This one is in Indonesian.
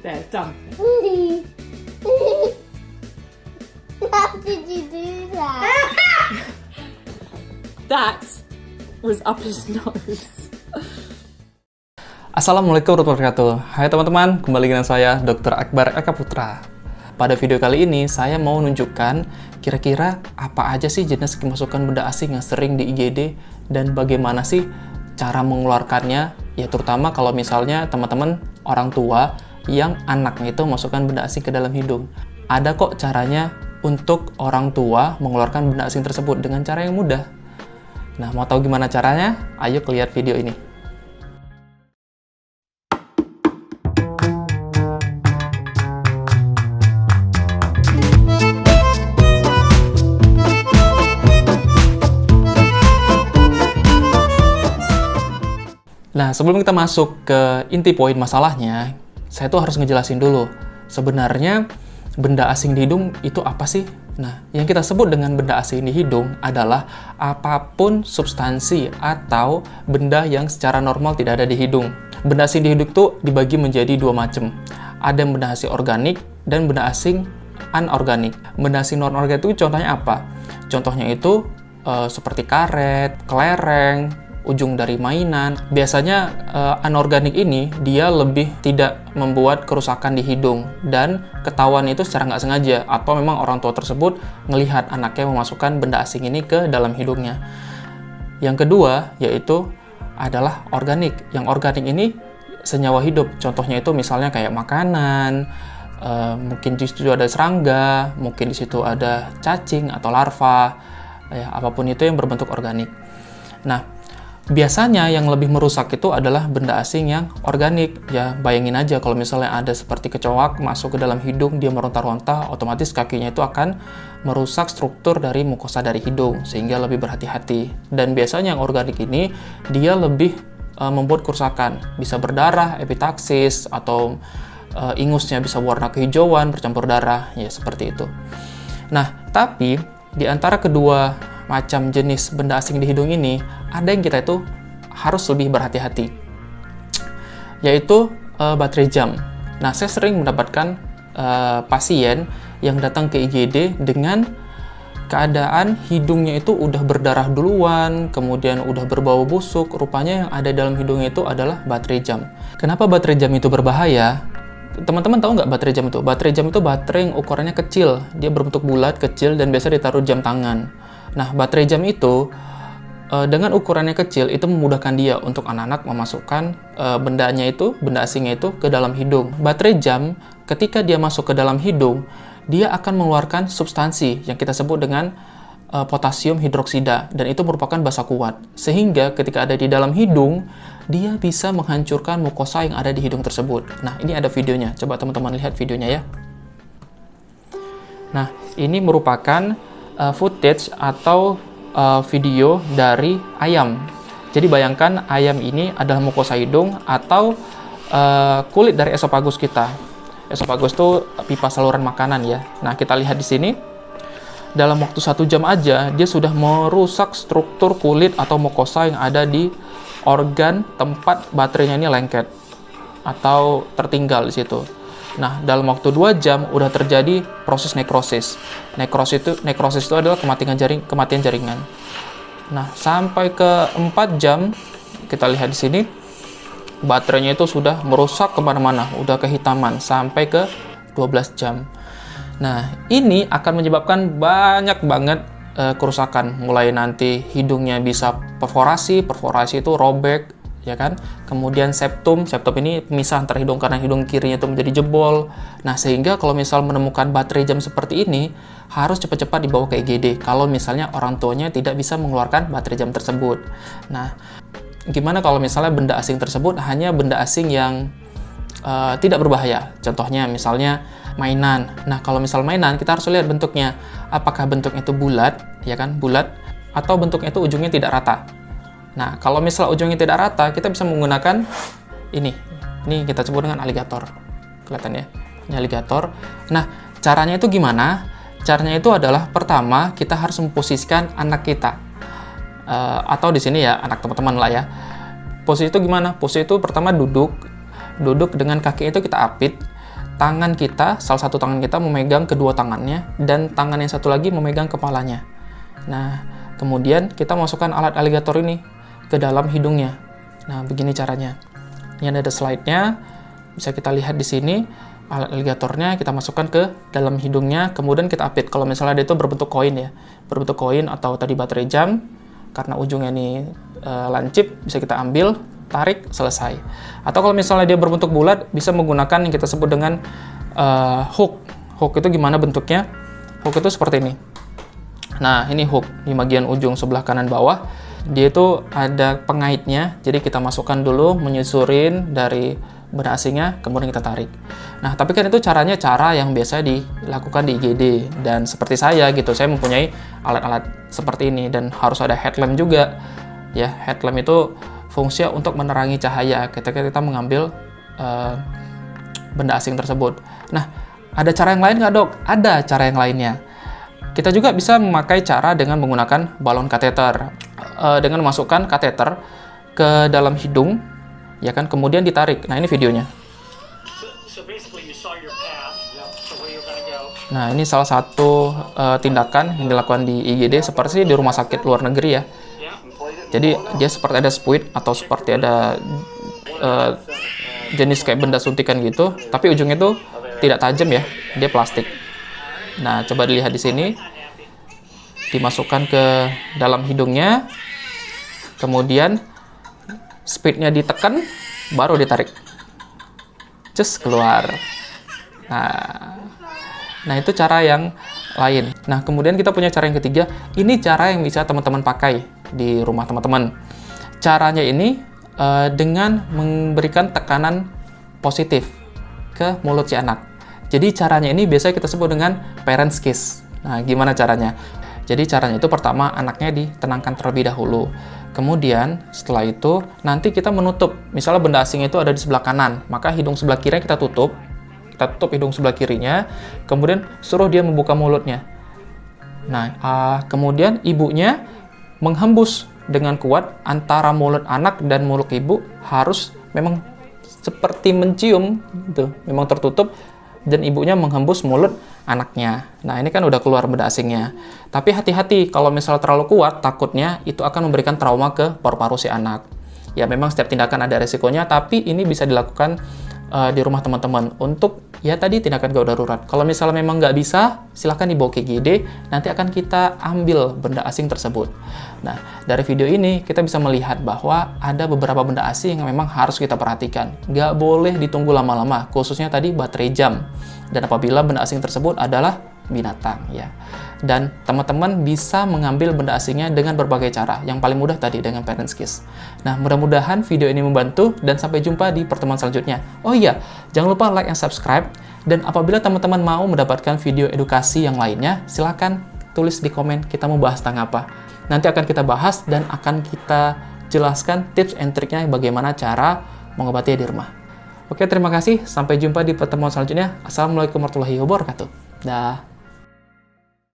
There, done. How did you do that? That was up his nose. Assalamualaikum warahmatullahi wabarakatuh. Hai teman-teman, kembali dengan saya Dr. Akbar Eka Putra. Pada video kali ini saya mau menunjukkan kira-kira apa aja sih jenis kemasukan benda asing yang sering di IGD dan bagaimana sih cara mengeluarkannya, ya terutama kalau misalnya teman-teman orang tua yang anaknya itu masukkan benda asing ke dalam hidung. Ada kok caranya untuk orang tua mengeluarkan benda asing tersebut dengan cara yang mudah. Nah, mau tahu gimana caranya? Ayo lihat video ini. Nah, sebelum kita masuk ke inti poin masalahnya, saya tuh harus ngejelasin dulu. Sebenarnya, benda asing di hidung itu apa sih? Nah, yang kita sebut dengan benda asing di hidung adalah apapun substansi atau benda yang secara normal tidak ada di hidung. Benda asing di hidung itu dibagi menjadi dua macam. Ada benda asing organik dan benda asing anorganik. Benda asing non-organik itu contohnya apa? Contohnya itu seperti karet, kelereng, ujung dari mainan. Biasanya anorganik ini dia lebih tidak membuat kerusakan di hidung dan ketahuan itu secara nggak sengaja atau memang orang tua tersebut melihat anaknya memasukkan benda asing ini ke dalam hidungnya. Yang kedua yaitu adalah organik. Yang organik ini senyawa hidup. Contohnya itu misalnya kayak makanan, mungkin di situ ada serangga, mungkin di situ ada cacing atau larva, ya apapun itu yang berbentuk organik. Nah, biasanya yang lebih merusak itu adalah benda asing yang organik. Ya, bayangin aja kalau misalnya ada seperti kecoak masuk ke dalam hidung, dia meronta-ronta, otomatis kakinya itu akan merusak struktur dari mukosa dari hidung, sehingga lebih berhati-hati. Dan biasanya yang organik ini, dia lebih membuat kerusakan. Bisa berdarah, epitaksis, atau ingusnya bisa warna kehijauan, bercampur darah, ya seperti itu. Nah, tapi di antara kedua macam jenis benda asing di hidung ini, ada yang kita itu harus lebih berhati-hati, yaitu baterai jam. Nah, saya sering mendapatkan pasien yang datang ke IGD dengan keadaan hidungnya itu udah berdarah duluan, kemudian udah berbau busuk, rupanya yang ada dalam hidungnya itu adalah baterai jam. Kenapa baterai jam itu berbahaya? Teman-teman tahu nggak baterai jam itu? Baterai jam itu baterai yang ukurannya kecil, dia berbentuk bulat, kecil, dan biasa ditaruh jam tangan. Nah, baterai jam itu dengan ukurannya kecil itu memudahkan dia untuk anak-anak memasukkan benda asingnya itu ke dalam hidung. Baterai jam ketika dia masuk ke dalam hidung, dia akan mengeluarkan substansi yang kita sebut dengan potasium hidroksida, dan itu merupakan basa kuat. Sehingga ketika ada di dalam hidung, dia bisa menghancurkan mukosa yang ada di hidung tersebut. Nah, ini ada videonya. Coba teman-teman lihat videonya ya. Nah, ini merupakan footage atau video dari ayam. Jadi bayangkan ayam ini adalah mukosa hidung atau kulit dari esofagus kita. Esofagus itu pipa saluran makanan ya. Nah, kita lihat di sini. Dalam waktu 1 jam aja, dia sudah merusak struktur kulit atau mukosa yang ada di organ tempat baterainya ini lengket atau tertinggal di situ. Nah, dalam waktu 2 jam udah terjadi proses nekrosis. Nekrosis itu adalah kematian jaringan. Nah, sampai ke 4 jam, kita lihat di sini, baterainya itu sudah merusak kemana-mana, udah kehitaman, sampai ke 12 jam. Nah, ini akan menyebabkan banyak banget kerusakan. Mulai nanti hidungnya bisa perforasi itu robek, ya kan? Kemudian septum ini pemisah antara hidung kanan hidung kirinya itu menjadi jebol. Nah, sehingga kalau misal menemukan baterai jam seperti ini, harus cepat-cepat dibawa ke IGD kalau misalnya orang tuanya tidak bisa mengeluarkan baterai jam tersebut. Nah, gimana kalau misalnya benda asing tersebut hanya benda asing yang tidak berbahaya? Contohnya misalnya mainan. Nah, kalau misal mainan, kita harus lihat bentuknya. Apakah bentuknya itu bulat, ya kan, bulat, atau bentuknya itu ujungnya tidak rata. Nah, kalau misal ujungnya tidak rata, kita bisa menggunakan ini. Ini kita sebut dengan aligator. Kelihatan ya? Ini aligator. Nah, caranya itu gimana? Caranya itu adalah pertama, kita harus memposisikan anak kita. Atau di sini ya, anak teman-teman lah ya. Posisi itu gimana? Posisi itu pertama duduk dengan kaki itu kita apit. tangan kita, salah satu tangan kita memegang kedua tangannya, dan tangan yang satu lagi memegang kepalanya. Nah, kemudian kita masukkan alat aligator ini ke dalam hidungnya. Nah, begini caranya. Ini ada slide-nya, bisa kita lihat di sini. Alat aligatornya kita masukkan ke dalam hidungnya, kemudian kita apit. Kalau misalnya dia itu berbentuk koin ya, berbentuk koin atau tadi baterai jam, karena ujungnya ini lancip, bisa kita ambil, tarik, selesai. Atau kalau misalnya dia berbentuk bulat, bisa menggunakan yang kita sebut dengan hook. Hook itu gimana bentuknya? Hook itu seperti ini. Nah, ini hook di bagian ujung sebelah kanan bawah. Dia itu ada pengaitnya, jadi kita masukkan dulu, menyusurin dari benda asingnya, kemudian kita tarik. Nah, tapi kan itu cara yang biasa dilakukan di IGD. Dan seperti saya gitu, saya mempunyai alat-alat seperti ini, dan harus ada headlamp juga. Ya, headlamp itu fungsinya untuk menerangi cahaya ketika kita mengambil benda asing tersebut. Nah, ada cara yang lain nggak, Dok? Ada cara yang lainnya. Kita juga bisa memakai cara dengan menggunakan balon kateter. Dengan memasukkan kateter ke dalam hidung, ya kan, kemudian ditarik. Nah, ini videonya. Nah, ini salah satu tindakan yang dilakukan di IGD seperti di rumah sakit luar negeri ya. Jadi dia seperti ada spuit atau seperti ada jenis kayak benda suntikan gitu, tapi ujungnya itu tidak tajam ya, dia plastik. Nah, coba dilihat di sini, dimasukkan ke dalam hidungnya, kemudian speednya ditekan, baru ditarik, cus keluar. Nah, itu cara yang lain. Nah, kemudian kita punya cara yang ketiga. Ini cara yang bisa teman-teman pakai di rumah teman-teman. Caranya ini dengan memberikan tekanan positif ke mulut si anak. Jadi caranya ini biasanya kita sebut dengan parents kiss. Nah, gimana caranya? Jadi caranya itu pertama anaknya ditenangkan terlebih dahulu. Kemudian setelah itu nanti kita menutup. Misalnya benda asing itu ada di sebelah kanan, maka hidung sebelah kiri kita tutup. Kita tutup hidung sebelah kirinya, kemudian suruh dia membuka mulutnya. Nah, kemudian ibunya menghembus dengan kuat antara mulut anak dan mulut ibu, harus memang seperti mencium, gitu. Memang tertutup, dan ibunya menghembus mulut anaknya. Nah, ini kan udah keluar benda asingnya. Tapi hati-hati, kalau misalnya terlalu kuat, takutnya itu akan memberikan trauma ke paru-paru si anak. Ya, memang setiap tindakan ada resikonya, tapi ini bisa dilakukan di rumah teman-teman untuk ya tadi tindakan gawat darurat. Kalau misalnya memang nggak bisa, silahkan dibawa ke IGD, nanti akan kita ambil benda asing tersebut. Nah, dari video ini kita bisa melihat bahwa ada beberapa benda asing yang memang harus kita perhatikan. Nggak boleh ditunggu lama-lama, khususnya tadi baterai jam. Dan apabila benda asing tersebut adalah binatang ya. Dan teman-teman bisa mengambil benda asingnya dengan berbagai cara. Yang paling mudah tadi dengan parents kiss. Nah, mudah-mudahan video ini membantu dan sampai jumpa di pertemuan selanjutnya. Oh iya, jangan lupa like dan subscribe. Dan apabila teman-teman mau mendapatkan video edukasi yang lainnya, silakan tulis di komen kita mau bahas tentang apa. Nanti akan kita bahas dan akan kita jelaskan tips and triknya bagaimana cara mengobatinya di rumah. Oke, terima kasih. Sampai jumpa di pertemuan selanjutnya. Assalamualaikum warahmatullahi wabarakatuh. Dah.